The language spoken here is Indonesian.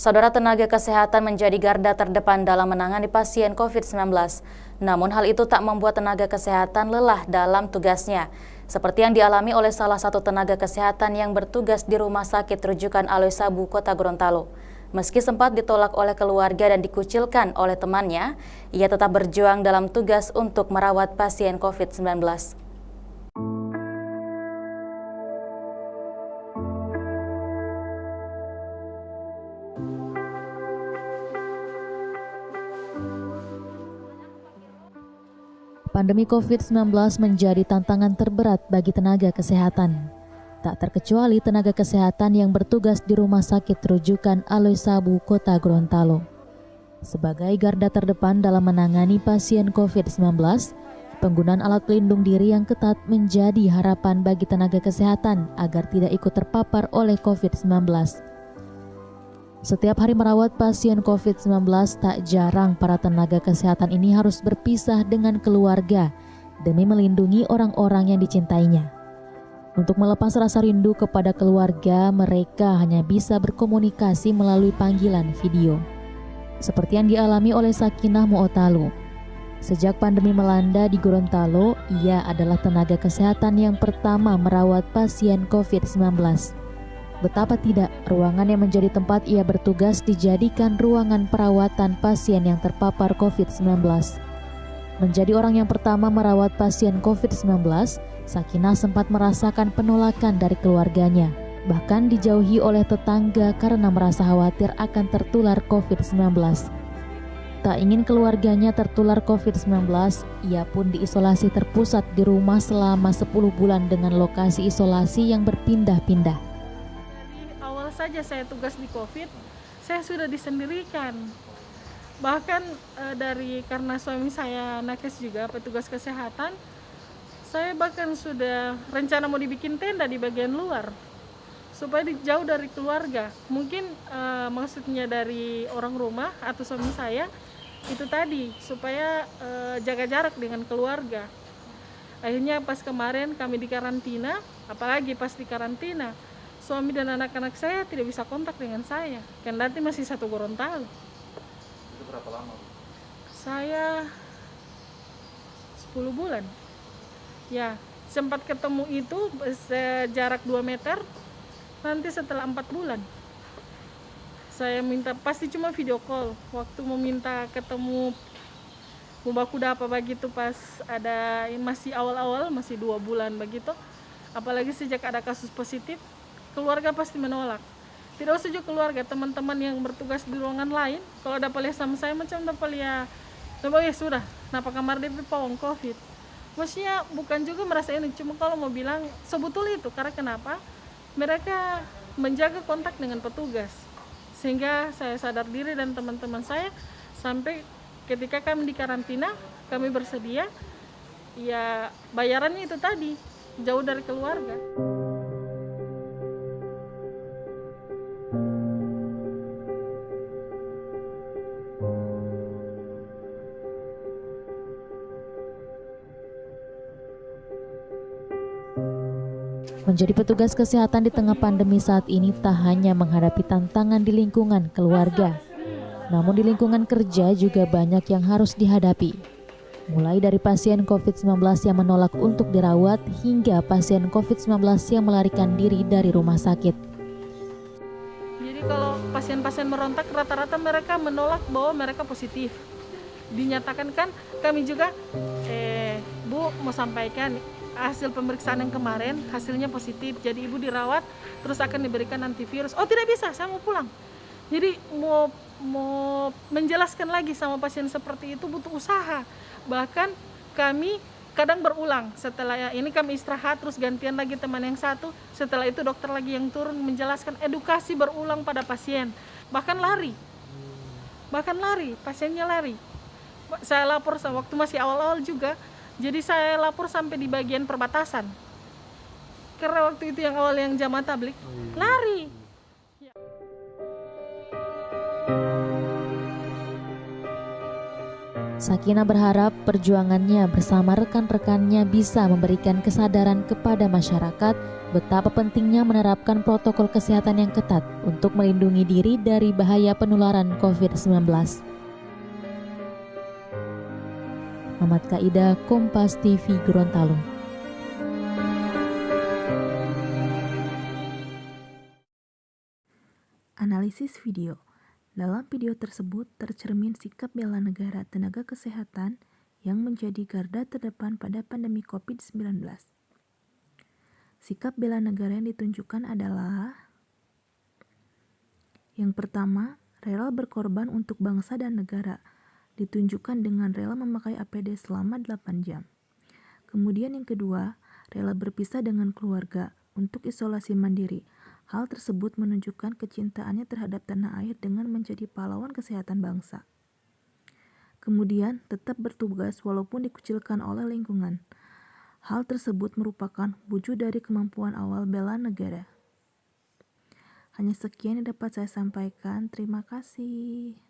Saudara, tenaga kesehatan menjadi garda terdepan dalam menangani pasien COVID-19. Namun hal itu tak membuat tenaga kesehatan lelah dalam tugasnya. Seperti yang dialami oleh salah satu tenaga kesehatan yang bertugas di Rumah Sakit Rujukan Aloi Sabu, Kota Gorontalo. Meski sempat ditolak oleh keluarga dan dikucilkan oleh temannya, ia tetap berjuang dalam tugas untuk merawat pasien COVID-19. Pandemi COVID-19 menjadi tantangan terberat bagi tenaga kesehatan. Tak terkecuali tenaga kesehatan yang bertugas di Rumah Sakit Rujukan Aloi Sabu, Kota Gorontalo. Sebagai garda terdepan dalam menangani pasien COVID-19, penggunaan alat pelindung diri yang ketat menjadi harapan bagi tenaga kesehatan agar tidak ikut terpapar oleh COVID-19. Setiap hari merawat pasien COVID-19, tak jarang para tenaga kesehatan ini harus berpisah dengan keluarga demi melindungi orang-orang yang dicintainya. Untuk melepas rasa rindu kepada keluarga, mereka hanya bisa berkomunikasi melalui panggilan video. Seperti yang dialami oleh Sakinah Muotalu. Sejak pandemi melanda di Gorontalo, ia adalah tenaga kesehatan yang pertama merawat pasien COVID-19. Betapa tidak, ruangan yang menjadi tempat ia bertugas dijadikan ruangan perawatan pasien yang terpapar COVID-19. Menjadi orang yang pertama merawat pasien COVID-19, Sakinah sempat merasakan penolakan dari keluarganya, bahkan dijauhi oleh tetangga karena merasa khawatir akan tertular COVID-19. Tak ingin keluarganya tertular COVID-19, ia pun diisolasi terpusat di rumah selama 10 bulan dengan lokasi isolasi yang berpindah-pindah. Saja saya tugas di COVID, saya sudah disendirikan. Bahkan karena suami saya nakes juga petugas kesehatan, saya bahkan sudah rencana mau dibikin tenda di bagian luar supaya jauh dari keluarga. Mungkin maksudnya dari orang rumah atau suami saya itu tadi supaya jaga jarak dengan keluarga. Akhirnya pas kemarin kami di karantina, apalagi pas di karantina, suami dan anak-anak saya tidak bisa kontak dengan saya. Kan nanti masih satu Gorontalo. Itu berapa lama? Saya 10 bulan. Ya, sempat ketemu itu jarak 2 meter. Nanti setelah 4 bulan. Saya minta, pasti cuma video call. Waktu meminta ketemu mau baku apa begitu pas ada masih awal-awal, masih 2 bulan begitu. Apalagi sejak ada kasus positif, keluarga pasti menolak. Tidak usah juga keluarga, teman-teman yang bertugas di ruangan lain, kalau dapat lihat sama saya macam dapat lihat, ya sudah, kenapa kamar DP pawang COVID. Maksudnya bukan juga merasa ini, cuma kalau mau bilang sebetul itu, karena kenapa? Mereka menjaga kontak dengan petugas. Sehingga saya sadar diri dan teman-teman saya, sampai ketika kami di karantina, kami bersedia, ya bayarannya itu tadi, jauh dari keluarga. Menjadi petugas kesehatan di tengah pandemi saat ini tak hanya menghadapi tantangan di lingkungan keluarga, namun di lingkungan kerja juga banyak yang harus dihadapi. Mulai dari pasien COVID-19 yang menolak untuk dirawat hingga pasien COVID-19 yang melarikan diri dari rumah sakit. Jadi kalau pasien-pasien merontak, rata-rata mereka menolak bahwa mereka positif. Dinyatakan kan kami juga, Bu mau sampaikan hasil pemeriksaan yang kemarin hasilnya positif, jadi ibu dirawat terus akan diberikan antivirus. Oh tidak bisa, saya mau pulang. Jadi mau menjelaskan lagi sama pasien seperti itu butuh usaha. Bahkan kami kadang berulang, setelah ini kami istirahat terus gantian lagi teman yang satu, setelah itu dokter lagi yang turun menjelaskan, edukasi berulang pada pasien. Bahkan lari, pasiennya lari. Saya lapor waktu masih awal-awal juga. Jadi saya lapor sampai di bagian perbatasan. Karena waktu itu yang awal yang jamaah tablik, lari. Sakinah berharap perjuangannya bersama rekan-rekannya bisa memberikan kesadaran kepada masyarakat betapa pentingnya menerapkan protokol kesehatan yang ketat untuk melindungi diri dari bahaya penularan COVID-19. Ahmad Kaida, Kompas TV, Gorontalo. Analisis video. Dalam video tersebut tercermin sikap bela negara tenaga kesehatan yang menjadi garda terdepan pada pandemi COVID-19. Sikap bela negara yang ditunjukkan adalah: yang pertama, rela berkorban untuk bangsa dan negara, ditunjukkan dengan rela memakai APD selama 8 jam. Kemudian yang kedua, rela berpisah dengan keluarga untuk isolasi mandiri. Hal tersebut menunjukkan kecintaannya terhadap tanah air dengan menjadi pahlawan kesehatan bangsa. Kemudian, tetap bertugas walaupun dikucilkan oleh lingkungan. Hal tersebut merupakan wujud dari kemampuan awal bela negara. Hanya sekian yang dapat saya sampaikan. Terima kasih.